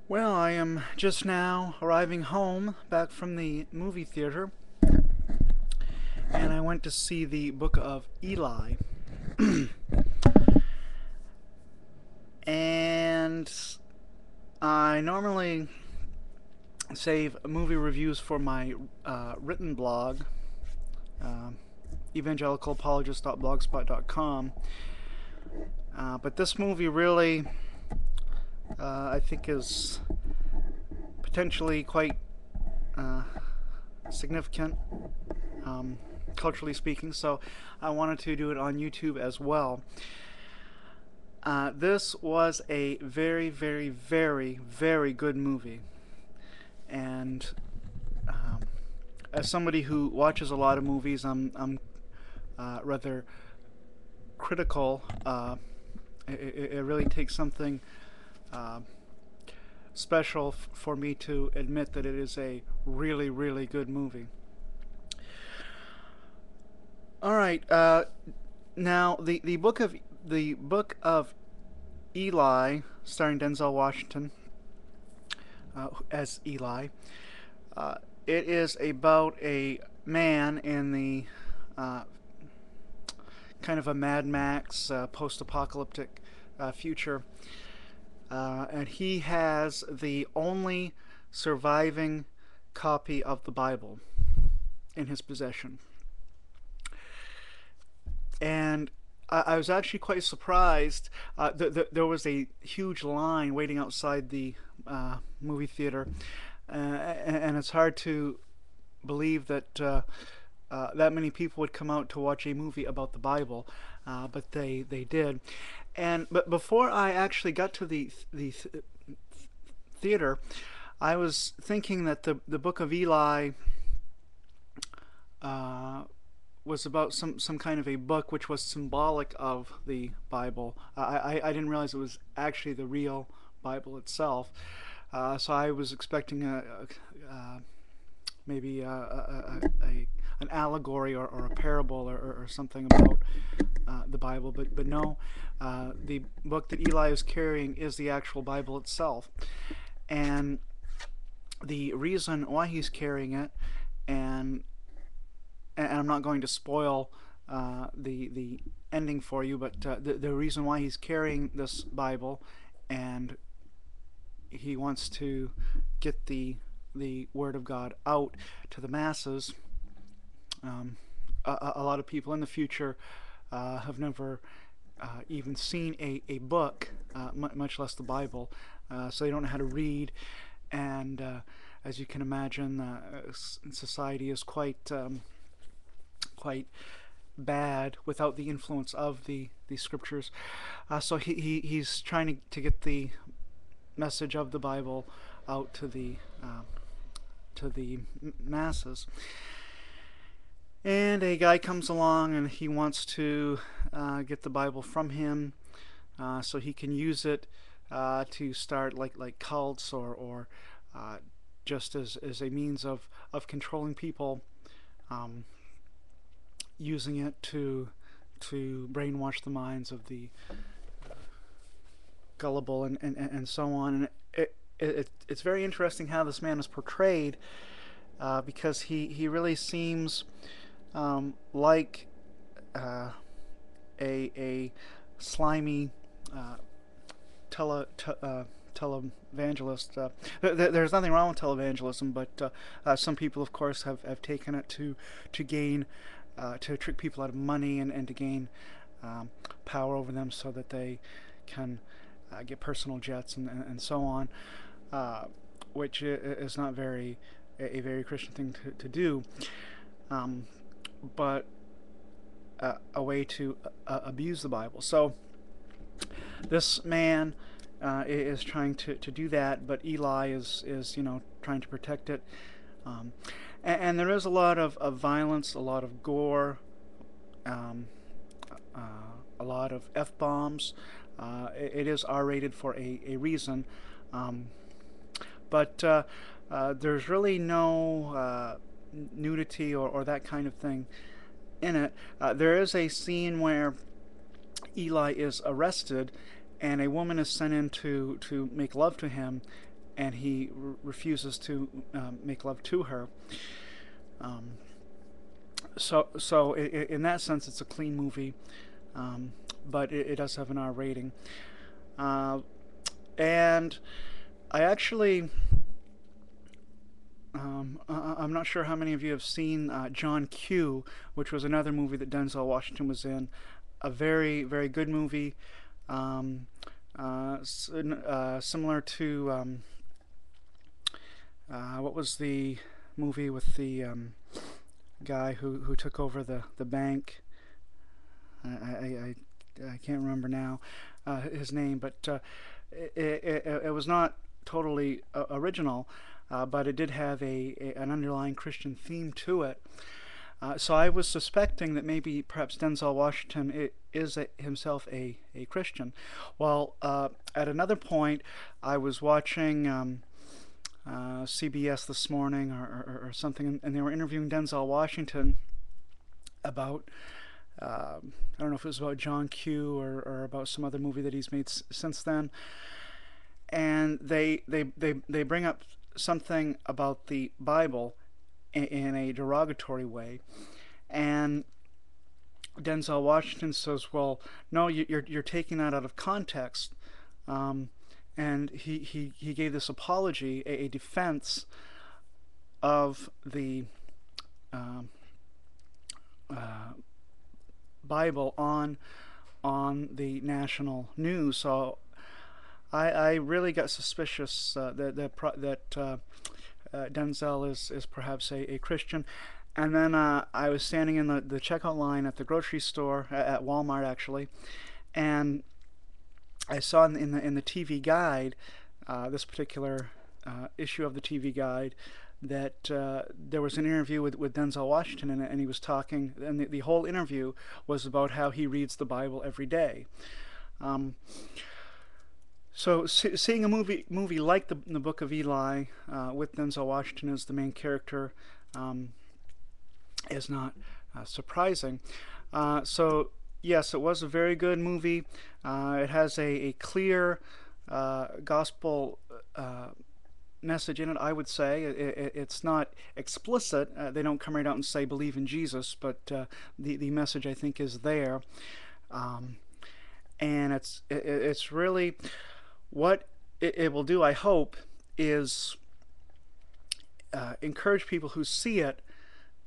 Well, I am just now arriving home back from the movie theater, and I went to see the Book of Eli. And I normally save movie reviews for my written blog, uh, evangelicalapologist.blogspot.com. But this movie really, I think, is potentially quite uh, significant, um, culturally speaking, so I wanted to do it on YouTube as well. This was a very, very, very, very good movie, and um, as somebody who watches a lot of movies, I'm rather critical. It really takes something uh, special for me to admit that it is a really, really good movie. All right. Now the book of Eli, starring Denzel Washington as Eli. Uh, it is about a man in the uh, kind of a Mad Max post-apocalyptic future, and he has the only surviving copy of the Bible in his possession. And I was actually quite surprised. There was a huge line waiting outside the movie theater, and it's hard to believe that that many people would come out to watch a movie about the Bible, but they did. But before I actually got to the theater, I was thinking that the Book of Eli uh, was about some kind of a book which was symbolic of the Bible. I didn't realize it was actually the real Bible itself. So I was expecting maybe an allegory or a parable or something about the Bible, but no, the book that Eli is carrying is the actual Bible itself, and the reason why he's carrying it, and I'm not going to spoil the ending for you, but the reason why he's carrying this Bible, and he wants to get the word of God out to the masses. A lot of people in the future have never even seen a book, much less the Bible, so they don't know how to read, and as you can imagine, society is quite bad without the influence of the scriptures. So he's trying to get the message of the Bible out to the masses. And a guy comes along and he wants to get the Bible from him, so he can use it to start like cults or just as a means of controlling people, um, using it to brainwash the minds of the gullible and so on. And it's very interesting how this man is portrayed, because he really seems like a slimy televangelist. There's nothing wrong with televangelism, but some people, of course, have taken it to gain to trick people out of money and to gain power over them so that they can get personal jets and so on, which is not a very Christian thing to do, but a way to abuse the Bible. So this man is trying to do that, but Eli is trying to protect it. And there is a lot of violence, a lot of gore, um, a lot of f-bombs. It is R-rated for a reason, but there's really no nudity or that kind of thing in it. There is a scene where Eli is arrested, and a woman is sent in to make love to him, and he refuses to make love to her. Um, so in that sense, it's a clean movie, but it does have an R rating. Uh, and I actually, I'm not sure how many of you have seen John Q, which was another movie that Denzel Washington was in. A very, very good movie, um, similar to what was the movie with the guy who took over the bank. I can't remember now his name, but it was not totally original, but it did have an underlying Christian theme to it. So I was suspecting that maybe perhaps Denzel Washington is himself a Christian. Well, at another point, I was watching CBS this morning or something, and they were interviewing Denzel Washington about I don't know if it was about John Q or about some other movie that he's made since then, and they bring up something about the Bible in a derogatory way, and Denzel Washington says, "Well, no, you're taking that out of context," and he gave this apology, a defense of the um, uh, Bible on the national news. So I really got suspicious that Denzel is perhaps a Christian. And then I was standing in the checkout line at the grocery store at Walmart actually, and I saw in the TV guide, this particular issue of the TV guide, that there was an interview with Denzel Washington in it, and he was talking, and the whole interview was about how he reads the Bible every day. Um, so seeing a movie like the Book of Eli with Denzel Washington as the main character is not surprising. So yes, it was a very good movie. It has a clear gospel message in it, I would say. It's not explicit. They don't come right out and say believe in Jesus, but the message I think is there, and it's really what it will do. I hope is encourage people who see it,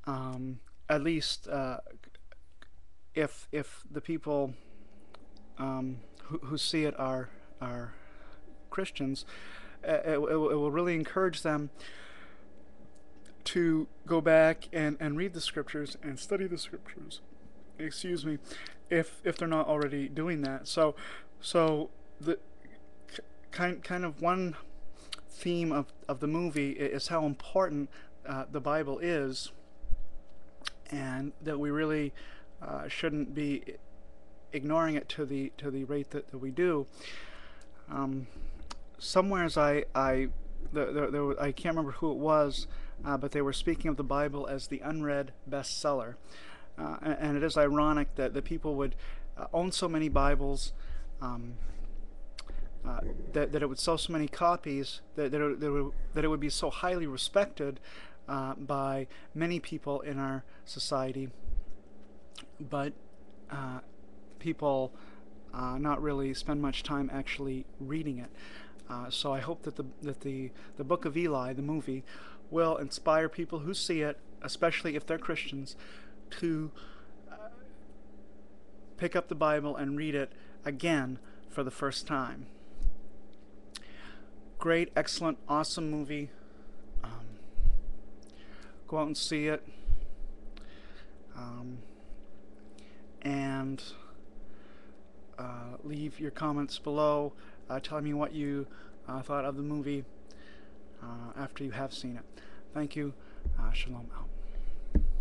at least if the people who see it are Christians. It will really encourage them to go back and read the scriptures and study the scriptures. Excuse me, if they're not already doing that. So the kind of one theme of the movie is how important the Bible is, and that we really shouldn't be ignoring it to the rate that we do. Somewheres I can't remember who it was, but they were speaking of the Bible as the unread bestseller, and it is ironic that the people would own so many Bibles, that it would sell so many copies, that it would be so highly respected by many people in our society, but people not really spend much time actually reading it. So I hope that the Book of Eli, the movie, will inspire people who see it, especially if they're Christians, to pick up the Bible and read it again for the first time. Great, excellent, awesome movie. Go out and see it. And leave your comments below, telling me what you thought of the movie after you have seen it. Thank you. Shalom out.